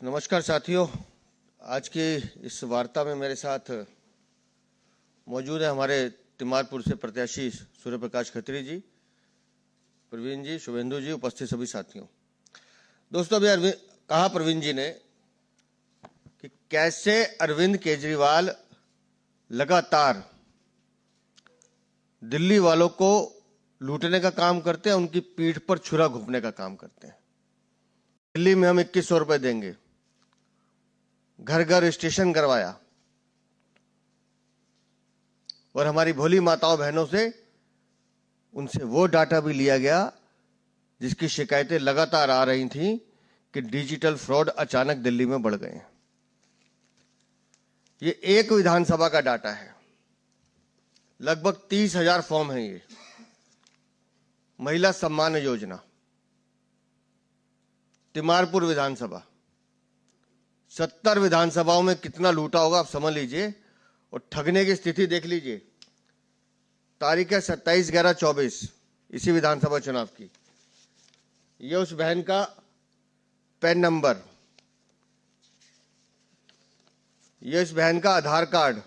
नमस्कार साथियों, आज की इस वार्ता में मेरे साथ मौजूद है हमारे तिमारपुर से प्रत्याशी सूर्य प्रकाश खत्री जी, प्रवीण जी, शुभेंदु जी, उपस्थित सभी साथियों। दोस्तों, अभी कहा प्रवीण जी ने कि कैसे अरविंद केजरीवाल लगातार दिल्ली वालों को लूटने का काम करते हैं, उनकी पीठ पर छुरा घोंपने का काम करते हैं। दिल्ली में हम 2100 रुपए देंगे, घर घर रजिस्ट्रेशन करवाया और हमारी भोली माताओं बहनों से उनसे वो डाटा भी लिया गया जिसकी शिकायतें लगातार आ रही थीं कि डिजिटल फ्रॉड अचानक दिल्ली में बढ़ गए हैं। ये एक विधानसभा का डाटा है, लगभग 30,000 फॉर्म है। ये महिला सम्मान योजना, तिमारपुर विधानसभा, 70 विधानसभाओं में कितना लूटा होगा आप समझ लीजिए। और ठगने की स्थिति देख लीजिए। तारीख है 27/11/24, इसी विधानसभा चुनाव की। ये उस बहन का पैन नंबर, ये उस बहन का आधार कार्ड,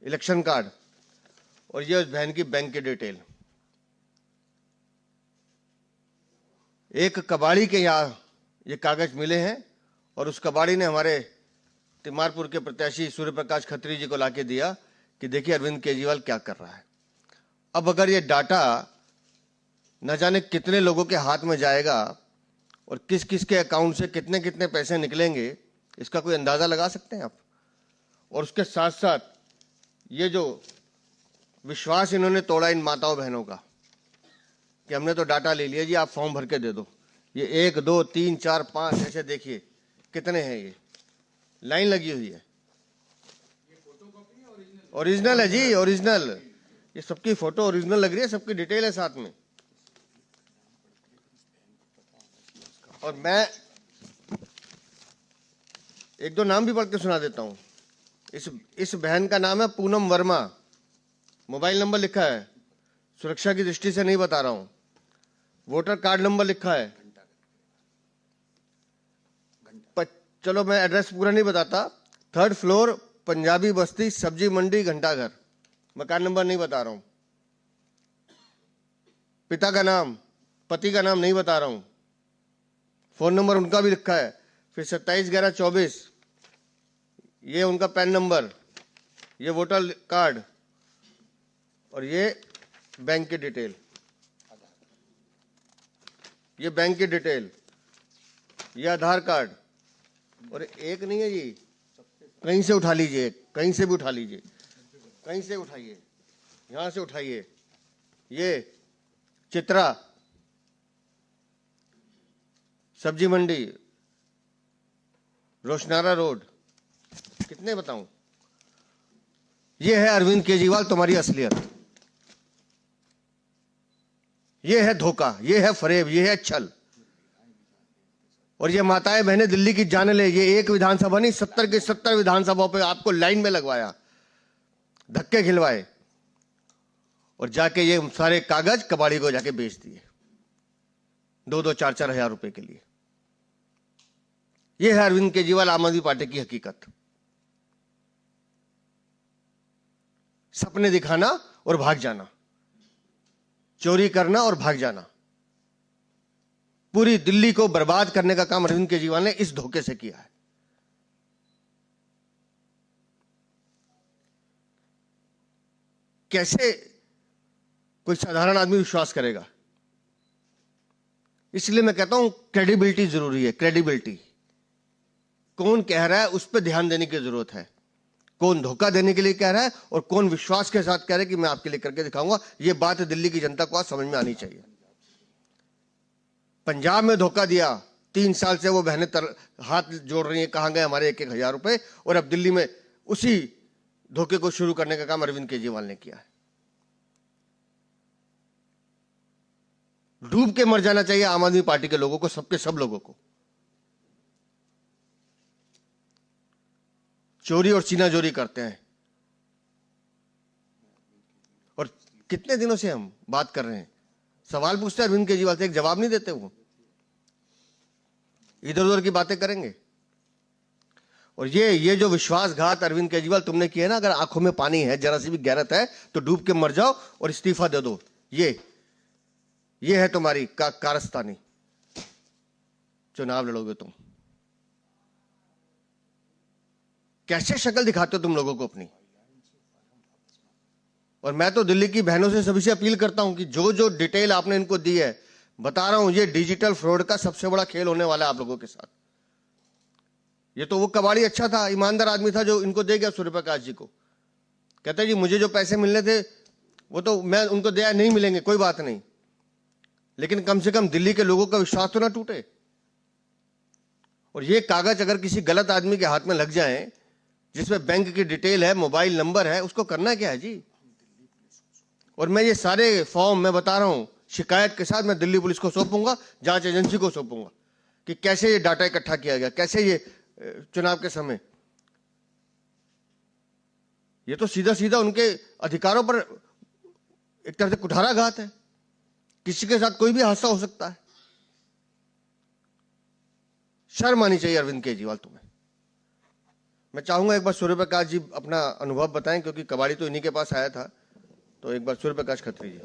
इलेक्शन कार्ड, और ये उस बहन की बैंक की डिटेल। एक कबाड़ी के यहां ये कागज मिले हैं और उस कबाड़ी ने हमारे तिमारपुर के प्रत्याशी सूर्य प्रकाश खत्री जी को लाके दिया कि देखिए अरविंद केजरीवाल क्या कर रहा है। अब अगर ये डाटा न जाने कितने लोगों के हाथ में जाएगा और किस किस के अकाउंट से कितने कितने पैसे निकलेंगे, इसका कोई अंदाजा लगा सकते हैं आप। और उसके साथ साथ ये जो विश्वास इन्होंने तोड़ा इन माताओं बहनों का कि हमने तो डाटा ले लिया जी, आप फॉर्म भर के दे दो। ये 1 2 3 4 5 ऐसे देखिए कितने हैं, ये लाइन लगी हुई है। ओरिजिनल है जी, ओरिजिनल। ये सबकी फोटो ओरिजिनल लग रही है, सबकी डिटेल है साथ में। और मैं एक दो नाम भी पढ़ के सुना देता हूं। इस बहन का नाम है पूनम वर्मा, मोबाइल नंबर लिखा है, सुरक्षा की दृष्टि से नहीं बता रहा हूं। वोटर कार्ड नंबर लिखा है। चलो मैं एड्रेस पूरा नहीं बताता। 3rd फ्लोर, पंजाबी बस्ती, सब्जी मंडी, घंटाघर। मकान नंबर नहीं बता रहा हूं। पिता का नाम, पति का नाम नहीं बता रहा हूं। फोन नंबर उनका भी लिखा है। फिर 27/11/24, ये उनका पैन नंबर, ये वोटर कार्ड, और ये बैंक की डिटेल। ये बैंक की डिटेल, ये आधार कार्ड। और एक नहीं है जी, कहीं से उठा लीजिए, कहीं से भी उठा लीजिए, कहीं से उठाइए, यहां से उठाइए। ये चित्रा, सब्जी मंडी, रोशनारा रोड। कितने बताऊं? ये है अरविंद केजरीवाल, तुम्हारी असलियत। ये है धोखा, ये है फरेब, ये है छल। और ये माताएं बहनें दिल्ली की जाने ले, ये एक विधानसभा नहीं, 70 के 70 विधानसभाओं पे आपको लाइन में लगवाया, धक्के खिलवाए, और जाके ये सारे कागज कबाड़ी को जाके बेच दिए 2-2 4-4 हजार रुपए के लिए। ये है अरविंद केजरीवाल, आम आदमी पार्टी की हकीकत। सपने दिखाना और भाग जाना, चोरी करना और भाग जाना। पूरी दिल्ली को बर्बाद करने का काम अरविंद केजरीवाल ने इस धोखे से किया है। कैसे कोई साधारण आदमी विश्वास करेगा? इसलिए मैं कहता हूं क्रेडिबिलिटी जरूरी है। क्रेडिबिलिटी, कौन कह रहा है उस पर ध्यान देने की जरूरत है। कौन धोखा देने के लिए कह रहा है और कौन विश्वास के साथ कह रहा है कि मैं आपके लिए करके दिखाऊंगा। यह बात दिल्ली की जनता को आज समझ में आनी चाहिए। पंजाब में धोखा दिया, 3 साल से वो बहनें हाथ जोड़ रही हैं, कहां गए हमारे 1-1 हजार रुपए। और अब दिल्ली में उसी धोखे को शुरू करने का काम अरविंद केजरीवाल ने किया है। डूब के मर जाना चाहिए आम आदमी पार्टी के लोगों को, सबके सब लोगों को। चोरी और सीनाजोरी करते हैं। और कितने दिनों से हम बात कर रहे हैं, सवाल पूछते हैं अरविंद केजरीवाल से, एक जवाब नहीं देते। वो इधर उधर की बातें करेंगे। और ये जो विश्वासघात अरविंद केजरीवाल तुमने किया है ना, अगर आंखों में पानी है, जरा सी भी गैरत है तो डूब के मर जाओ और इस्तीफा दे दो। ये है तुम्हारी कारस्तानी। चुनाव लड़ोगे तुम, कैसे शक्ल दिखाते हो तुम लोगों को अपनी। और मैं तो दिल्ली की बहनों से सभी से अपील करता हूं कि जो डिटेल आपने इनको दी है, बता रहा हूं, ये डिजिटल फ्रॉड का सबसे बड़ा खेल होने वाला है आप लोगों के साथ। ये तो वो कबाड़ी अच्छा था, ईमानदार आदमी था जो इनको दे गया सूर्य प्रकाश जी को। कहता है जी मुझे जो पैसे मिलने थे वो तो मैं उनको दिया, नहीं मिलेंगे कोई बात नहीं, लेकिन कम से कम दिल्ली के लोगों का विश्वास तो ना टूटे। और ये कागज अगर किसी गलत आदमी के हाथ में लग जाए, जिसमें बैंक की डिटेल है, मोबाइल नंबर है, उसको करना क्या है जी। और मैं ये सारे फॉर्म मैं बता रहा हूं शिकायत के साथ मैं दिल्ली पुलिस को सौंपूंगा, जांच एजेंसी को सौंपूंगा कि कैसे ये डाटा इकट्ठा किया गया, कैसे ये चुनाव के समय, ये तो सीधा सीधा उनके अधिकारों पर एक तरह से कुठाराघात है। किसी के साथ कोई भी हादसा हो सकता है। शर्म आनी चाहिए अरविंद केजरीवाल तुम्हें। मैं चाहूंगा एक बार सूर्य प्रकाश जी अपना अनुभव बताएं, क्योंकि कबाड़ी तो इन्हीं के पास आया था, तो एक बार सूर्य प्रकाश खत्री जी।